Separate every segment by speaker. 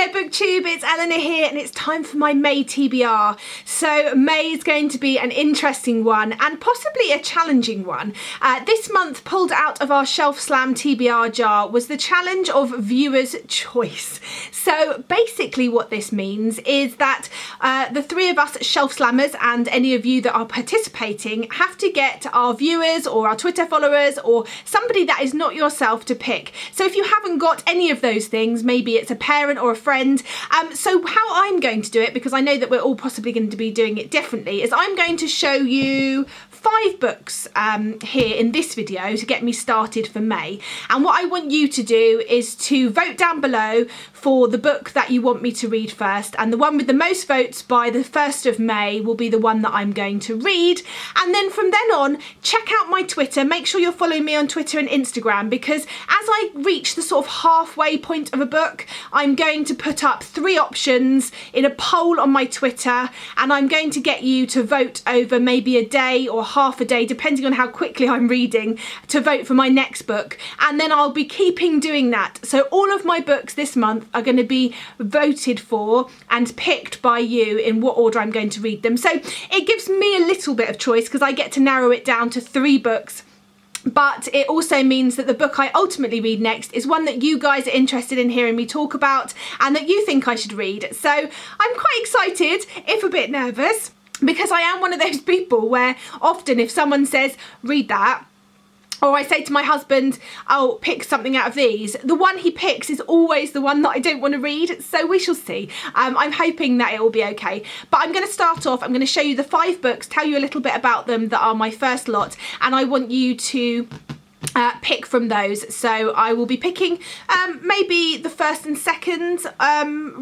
Speaker 1: Hello BookTube, it's Eleanor here and it's time for my May TBR. So May is going to be an interesting one and possibly a challenging one. This month pulled out of our Shelf Slam TBR jar was the challenge of viewer's choice. So basically what this means is that the three of us Shelf Slammers and any of you that are participating have to get our viewers or our Twitter followers or somebody that is not yourself to pick. So if you haven't got any of those things, maybe it's a parent or a friend. So how I'm going to do it, because I know that we're all possibly going to be doing it differently, is I'm going to show you 5 books here in this video to get me started for May. And what I want you to do is to vote down below for the book that you want me to read first, and the one with the most votes by the 1st of May will be the one that I'm going to read. And then from then on, check out my Twitter. Make sure you're following me on Twitter and Instagram, because as I reach the sort of halfway point of a book, I'm going to put up 3 options in a poll on my Twitter, and I'm going to get you to vote over maybe a day or half a day, depending on how quickly I'm reading, to vote for my next book. And then I'll be keeping doing that. So all of my books this month are going to be voted for and picked by you in what order I'm going to read them. So it gives me a little bit of choice because I get to narrow it down to 3 books. But it also means that the book I ultimately read next is one that you guys are interested in hearing me talk about and that you think I should read. So I'm quite excited, if a bit nervous, because I am one of those people where often if someone says, read that, or I say to my husband, oh, pick something out of these, the one he picks is always the one that I don't want to read. So we shall see. I'm hoping that it will be okay. But I'm going to start off, I'm going to show you the 5 books, tell you a little bit about them that are my first lot, and I want you to pick from those. So I will be picking maybe the first and second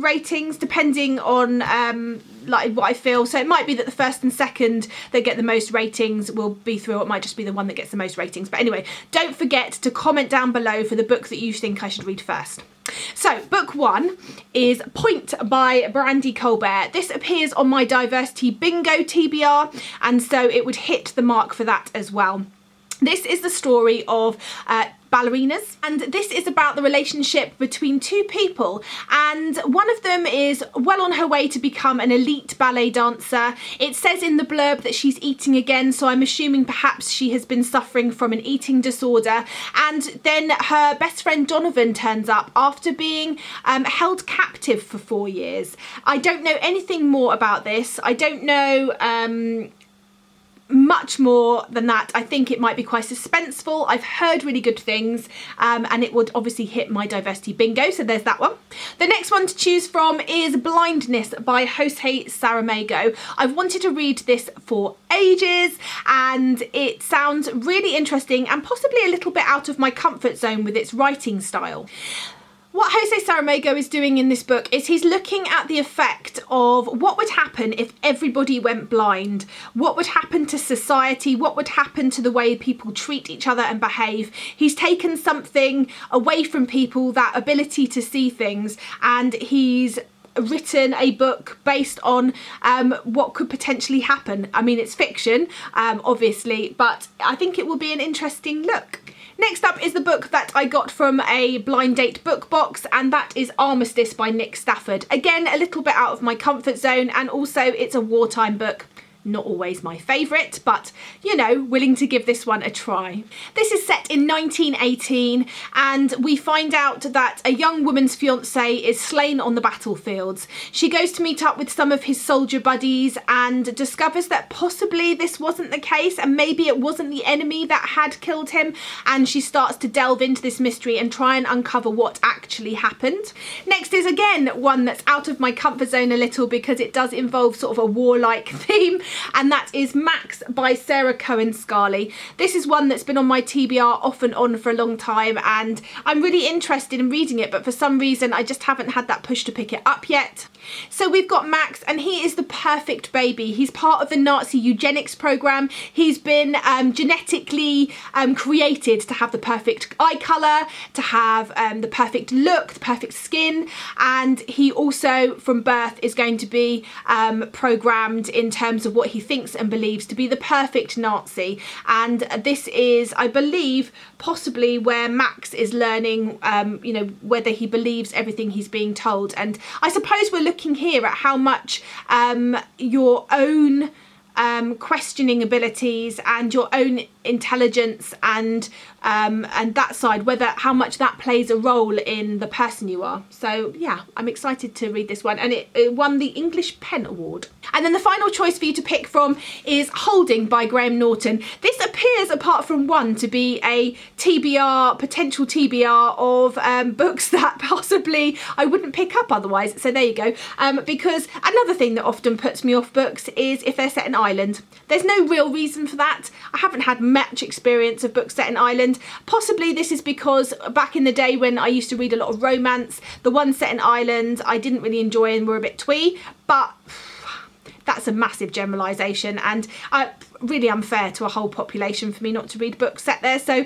Speaker 1: ratings, depending on like what I feel. So it might be that the first and second that get the most ratings will be through, or it might just be the one that gets the most ratings. But anyway, don't forget to comment down below for the book that you think I should read first. So book 1 is Point by Brandy Colbert. This appears on my diversity bingo TBR, and so it would hit the mark for that as well. This is the story of ballerinas, and this is about the relationship between 2 people, and one of them is well on her way to become an elite ballet dancer. It says in the blurb that she's eating again, so I'm assuming perhaps she has been suffering from an eating disorder. And then her best friend Donovan turns up after being held captive for 4 years. I don't know anything more about this. I don't know much more than that. I think it might be quite suspenseful. I've heard really good things, and it would obviously hit my diversity bingo, so there's that one. The next one to choose from is Blindness by Jose Saramago. I've wanted to read this for ages, and it sounds really interesting and possibly a little bit out of my comfort zone with its writing style. What Jose Saramago is doing in this book is he's looking at the effect of what would happen if everybody went blind. What would happen to society? What would happen to the way people treat each other and behave? He's taken something away from people, that ability to see things, and he's written a book based on what could potentially happen. I mean, it's fiction, obviously, but I think it will be an interesting look. Next up is the book that I got from a blind date book box, and that is Armistice by Nick Stafford. Again, a little bit out of my comfort zone, and also it's a wartime book. Not always my favourite, but you know, willing to give this one a try. This is set in 1918, and we find out that a young woman's fiancé is slain on the battlefields. She goes to meet up with some of his soldier buddies and discovers that possibly this wasn't the case, and maybe it wasn't the enemy that had killed him, and she starts to delve into this mystery and try and uncover what actually happened. Next is again one that's out of my comfort zone a little, because it does involve sort of a warlike theme, and that is Max by Sarah Cohen Scarley. This is one that's been on my TBR off and on for a long time, and I'm really interested in reading it, but for some reason I just haven't had that push to pick it up yet. So we've got Max, and he is the perfect baby. He's part of the Nazi eugenics program. He's been genetically created to have the perfect eye colour, to have the perfect look, the perfect skin, and he also from birth is going to be programmed in terms of what he thinks and believes to be the perfect Nazi. And this is, I believe, possibly where Max is learning, you know, whether he believes everything he's being told. And I suppose we're looking here at how much your own questioning abilities and your own intelligence and that side, how much that plays a role in the person you are. So yeah, I'm excited to read this one, and it won the English Pen Award. And then the final choice for you to pick from is Holding by Graham Norton. This appears, apart from one, to be a TBR, potential TBR of books that possibly I wouldn't pick up otherwise. So there you go. Because another thing that often puts me off books is if they're set in Ireland. There's no real reason for that. I haven't had much experience of books set in Ireland. Possibly this is because back in the day when I used to read a lot of romance, the ones set in Ireland I didn't really enjoy and were a bit twee, but that's a massive generalisation, and really unfair to a whole population for me not to read books set there. So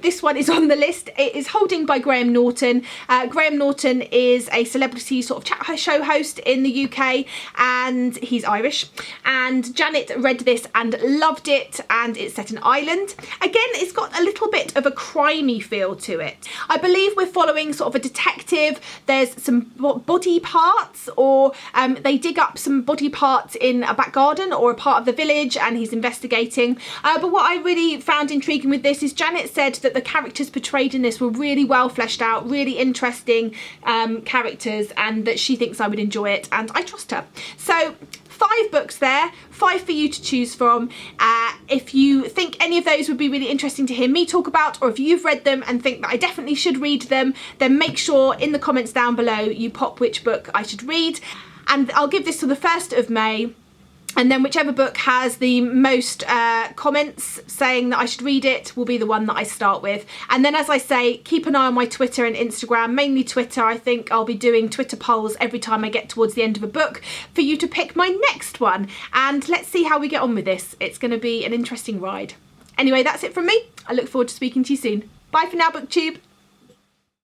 Speaker 1: this one is on the list. It is Holding by Graham Norton. Graham Norton is a celebrity sort of chat show host in the UK, and he's Irish. And Janet read this and loved it, and it's set in Ireland. Again, it's got a little bit of a crimey feel to it. I believe we're following sort of a detective. There's some body parts, or they dig up some body parts in a back garden or a part of the village, and he's investigating. But what I really found intriguing with this is Janet said that the characters portrayed in this were really well fleshed out, really interesting characters, and that she thinks I would enjoy it, and I trust her. So 5 books there, 5 for you to choose from. If you think any of those would be really interesting to hear me talk about, or if you've read them and think that I definitely should read them, then make sure in the comments down below you pop which book I should read. And I'll give this to the 1st of May. And then whichever book has the most comments saying that I should read it will be the one that I start with. And then, as I say, keep an eye on my Twitter and Instagram, mainly Twitter. I think I'll be doing Twitter polls every time I get towards the end of a book for you to pick my next one. And let's see how we get on with this. It's going to be an interesting ride. Anyway, that's it from me. I look forward to speaking to you soon. Bye for now, BookTube.